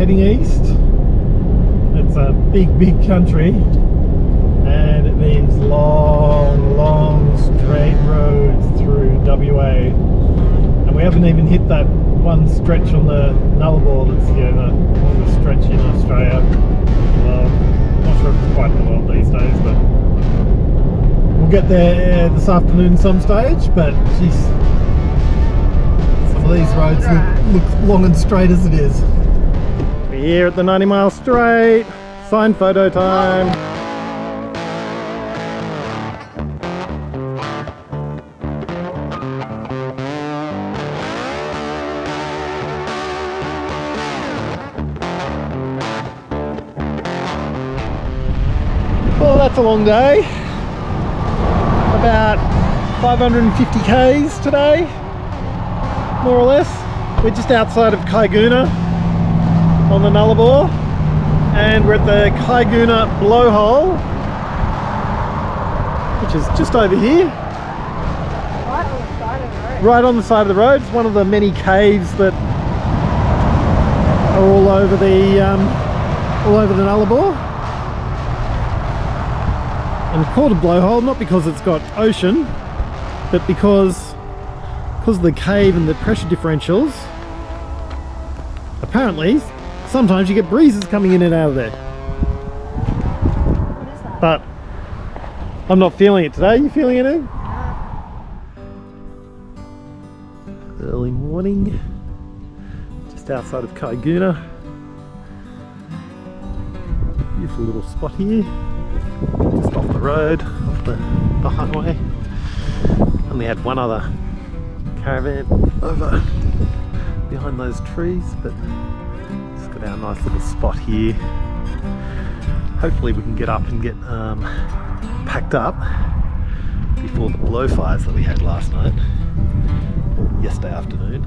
heading east. It's a big country, and it means long straight roads through WA. And we haven't even hit that one stretch on the Nullabor that's the stretch in Australia. Well, I'm not sure if it's quite in the world these days, but we'll get there this afternoon some stage. But geez, some of these roads look long and straight as it is. We're here at the 90 mile straight. Sign photo time. Well, that's a long day. About 550 k's today, more or less. We're just outside of Caiguna on the Nullabor, and we're at the Caiguna Blowhole, which is just over here. Right on the side of the road. Right on the side of the road. It's one of the many caves that are all over the Nullabor. And called a blowhole not because it's got ocean, but because of the cave and the pressure differentials. Apparently, sometimes you get breezes coming in and out of there. What is that? But I'm not feeling it today. You feeling it, Ed? Early morning, just outside of Caiguna. Beautiful little spot here. Just off the road, off the highway. Only had one other caravan over behind those trees, but just got our nice little spot here. Hopefully we can get up and get packed up before the blowfires that we had last night, or yesterday afternoon.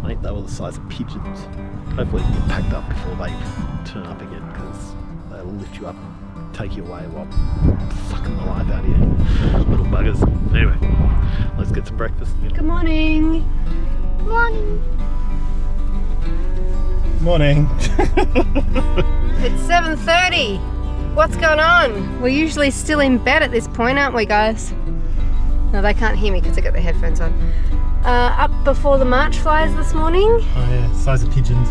I think they were the size of pigeons. Hopefully we can get packed up before they turn up again, because they'll lift you up, take you away while fucking the life out of you, little buggers. Anyway, let's get some breakfast. Good morning. Morning. Morning. It's 7:30. What's going on? We're usually still in bed at this point, aren't we, guys? No, they can't hear me because I got the headphones on. Up before the March flies this morning. Oh yeah, size of pigeons.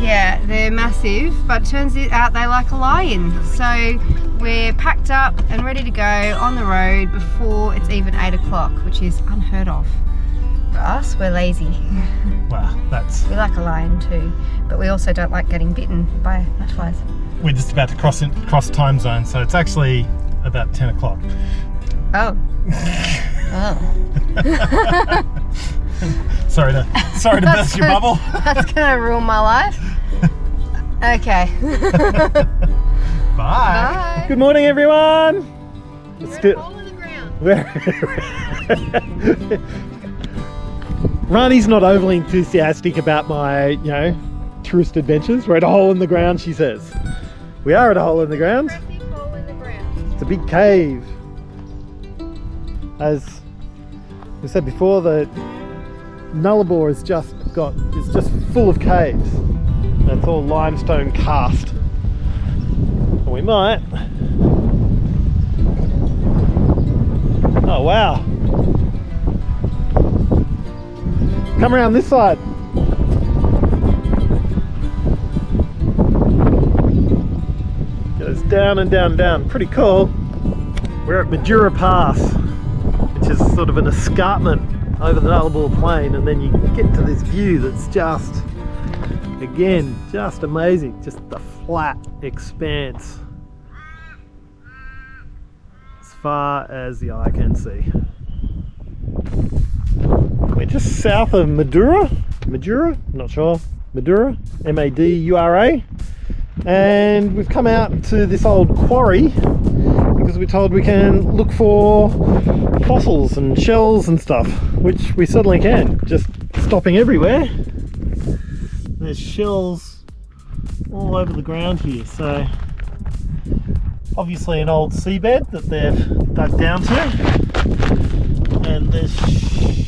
Yeah, they're massive, but turns out they like a lion. So we're packed up and ready to go on the road before it's even 8 o'clock, which is unheard of. For us, we're lazy. Wow, that's... We like a lion too, but we also don't like getting bitten by butterflies. We're just about to cross time zone, so it's actually about 10 o'clock. Oh. Oh. Sorry to burst your bubble. That's gonna ruin my life. Okay. Bye. Bye. Good morning, everyone. We're at hole in the ground. Rani's not overly enthusiastic about my, tourist adventures. We're at a hole in the ground, she says. We are at a hole in the ground. Big hole in the ground. It's a big cave. As we said before, the Nullabor is just full of caves. It's all limestone cast. And we might. Oh wow! Come around this side. Goes down and down and down. Pretty cool. We're at Madura Pass, which is sort of an escarpment over the Nullabor plain, and then you get to this view that's just, again, just amazing. Just the flat expanse as far as the eye can see. We're just south of Madura, not sure, Madura, M-A-D-U-R-A, and we've come out to this old quarry because we're told we can look for fossils and shells and stuff, which we certainly can, just stopping everywhere. There's shells all over the ground here, so obviously an old seabed that they've dug down to, and there's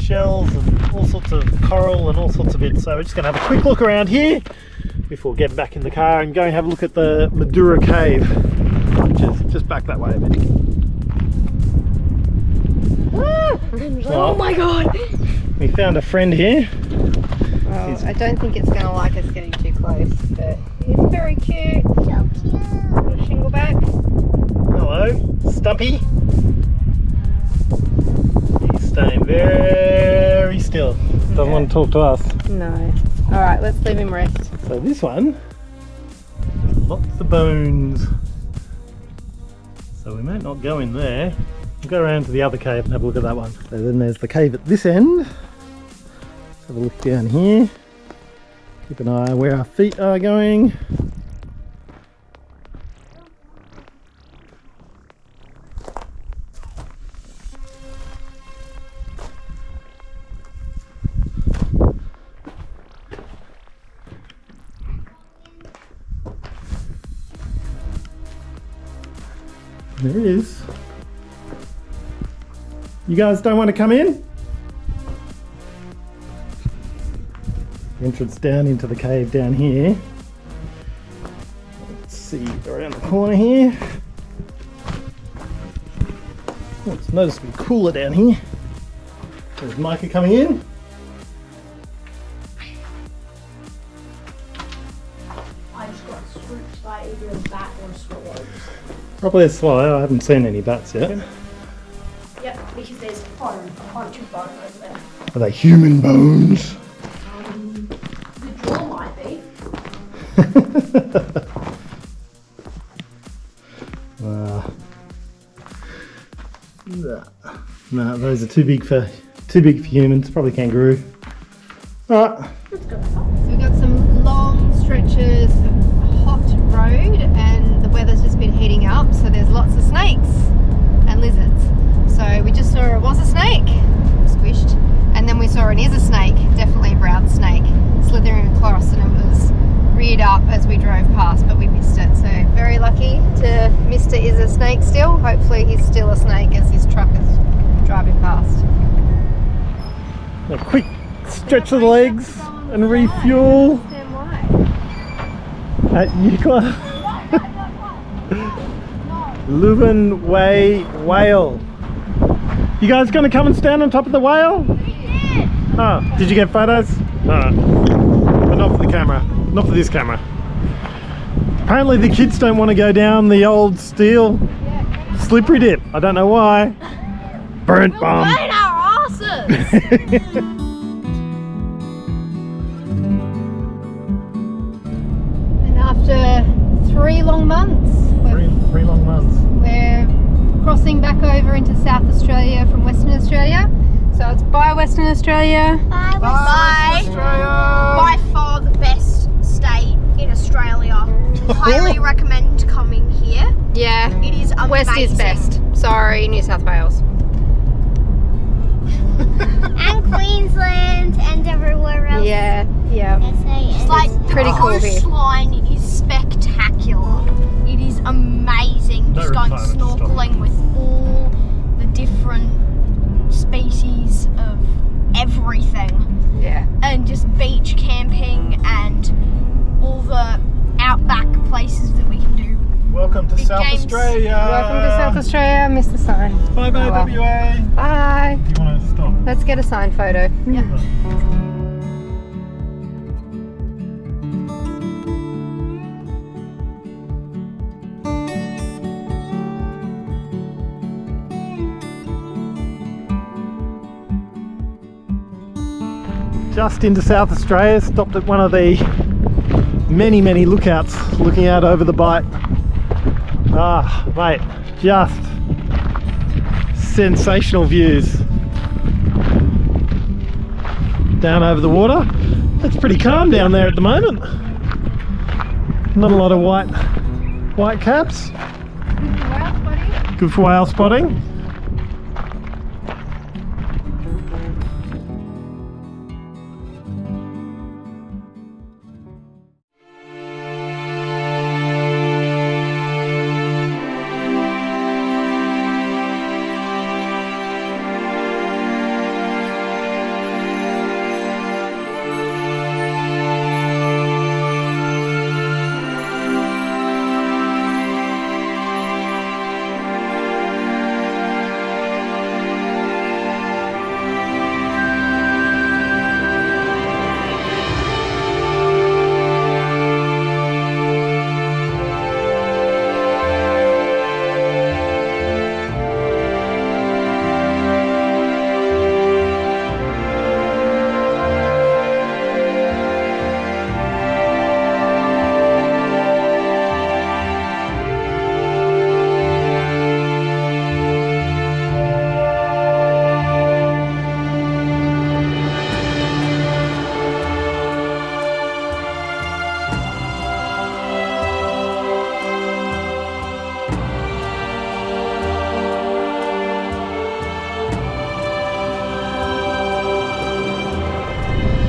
shells and all sorts of coral and all sorts of bits. So we're just going to have a quick look around here before getting back in the car and go and have a look at the Madura Cave, which is just back that way a bit. Oh my god! We found a friend here. Well, I don't think it's going to like us getting too close, but it's very cute. So cute. Little shingleback. Hello, Stumpy. He's staying very still. Doesn't want to talk to us. No. Alright, let's leave him rest. So this one, lots of bones. So we might not go in there. We'll go around to the other cave and have a look at that one. So then there's the cave at this end. Let's have a look down here. Keep an eye where our feet are going. There it is. You guys don't want to come in? Entrance down into the cave down here. Let's see around the corner here. Oh, it's noticeably cooler down here. There's Micah coming in. I just got swooped by either a bat or a swallow. Probably a swallow. I haven't seen any bats yet. Yep, because there's a bunch of bone over there. Are they human bones? The jaw might be. No, those are too big for humans. Probably kangaroo. Alright. Let's go. So we've got some long stretches of hot road and the weather's just been heating up, so there's lots of snakes and lizards. So we just saw it was a snake, squished, and then we saw it is a snake, definitely a brown snake, slithering across, and it was reared up as we drove past, but we missed it. So very lucky to Mr. is a snake still. Hopefully he's still a snake as his truck is driving past. A quick stretch of the legs and refuel at Eucla. Leuven Way Whale. You guys gonna come and stand on top of the whale? We did. Oh, did you get photos? Alright. But not for the camera. Not for this camera. Apparently the kids don't want to go down the old steel slippery dip. I don't know why. Burnt bum. Burn our asses! And after 3 long months, Three long months. we're crossing back over into South Australia from Western Australia. So it's bye Western Australia. Bye. By far the best state in Australia. Highly recommend coming here. Yeah, It is amazing. West is best. Sorry, New South Wales. And Queensland and everywhere else. Yeah, yeah. It's like pretty cool here. The coastline is spectacular. It is amazing. No Just going retirement snorkeling with all the different species of everything. Yeah. And just beach camping and all the outback places that we can do. Welcome to Big South games. Australia. Welcome to South Australia. Missed the sign. Bye bye Oh, well. WA. Bye. You want to stop? Let's get a signed photo. Yeah. Just into South Australia, stopped at one of the many lookouts looking out over the Bight. Ah, mate, just sensational views. Down over the water. It's pretty calm down there at the moment. Not a lot of white caps. Good for whale spotting.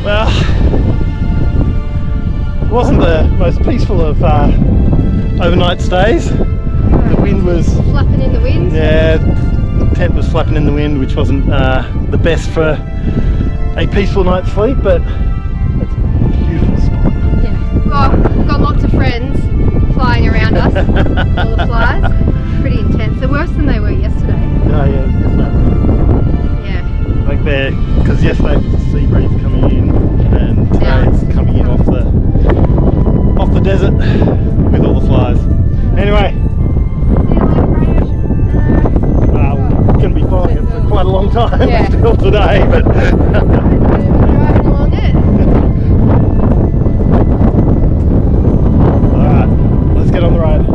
Well, it wasn't the most peaceful of overnight stays. The wind was Flapping in the wind. yeah, the tent was flapping in the wind, which wasn't the best for a peaceful night's sleep, but it's a beautiful spot. Yeah. Well, we've got lots of friends flying around us. All the flies. Pretty intense. They're worse than they were yesterday. Oh yeah, definitely. Yeah. Like there, because yesterday was a sea breeze coming in, and today Yeah. it's coming in off the desert with all the flies. Anyway, we're going to be following it for quite a long time Yeah. still today, but Driving along it. alright, let's get on the road.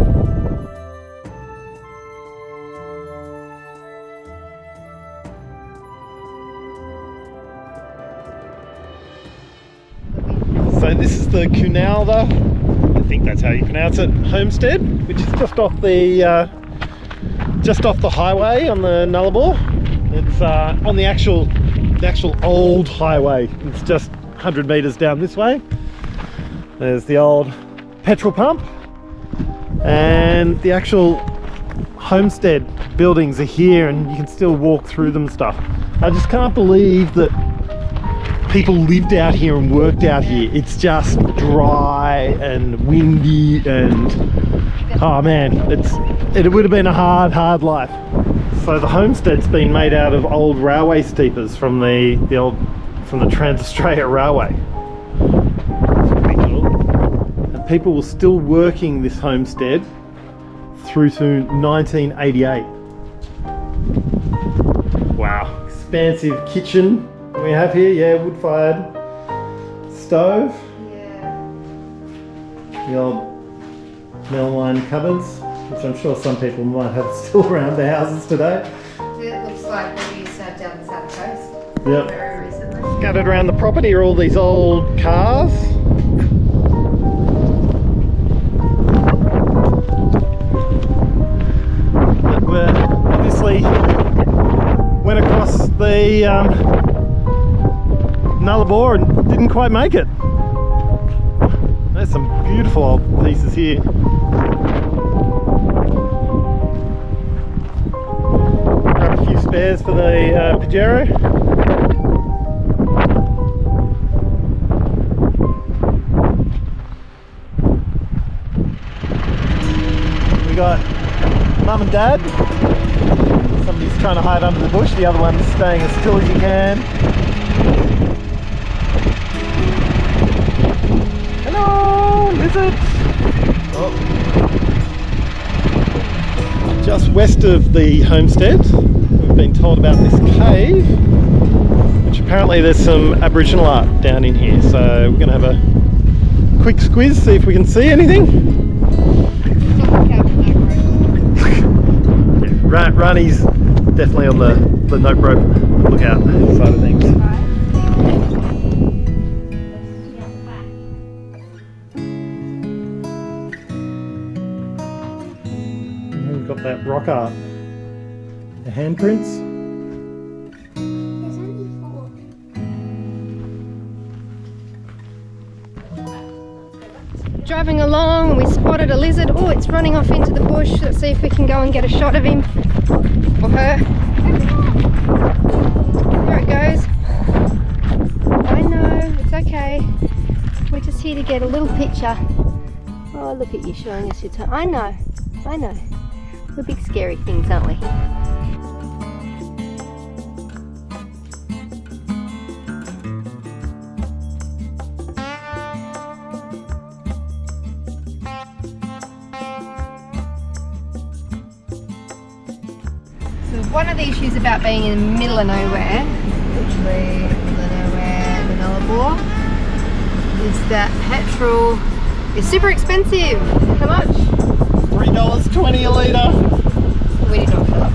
So this is the Koonalda, I think that's how you pronounce it, Homestead, which is just off the highway on the Nullabor. It's on the actual old highway. It's just 100 meters down this way. There's the old petrol pump, and the actual homestead buildings are here, and you can still walk through them and stuff. I just can't believe that people lived out here and worked out here. It's just dry and windy, and oh man, it would have been a hard life. So the homestead's been made out of old railway steepers from the Trans-Australia Railway. It's pretty cool. And people were still working this homestead through to 1988. Wow, expansive kitchen we have here, yeah, wood-fired stove. Yeah. The old melamine cupboards, which I'm sure some people might have still around their houses today. It looks like we used to have down the south coast. Yep. Very recently. Scattered around the property are all these old cars. That were obviously went across the Nullabor and didn't quite make it. There's some beautiful old pieces here. Grab a few spares for the Pajero. We got Mum and Dad. Somebody's trying to hide under the bush, the other one's staying as still as you can. Hello, lizard! Oh. Just west of the homestead, we've been told about this cave, which apparently there's some Aboriginal art down in here, so we're going to have a quick squiz, see if we can see anything. Yeah, Rani's definitely on the note rope lookout side of things. We've got that rock art, the handprints. There's only 4. Driving along and we spotted a lizard. Oh, it's running off into the bush. Let's see if we can go and get a shot of him or her. There it goes. I know, it's okay. We're just here to get a little picture. Oh, look at you showing us your toe. I know. We're big scary things, aren't we? One of the issues about being in the middle of nowhere, literally middle of nowhere, the Nullabor, is that petrol is super expensive. How much? $3.20 a litre. We did not fill up.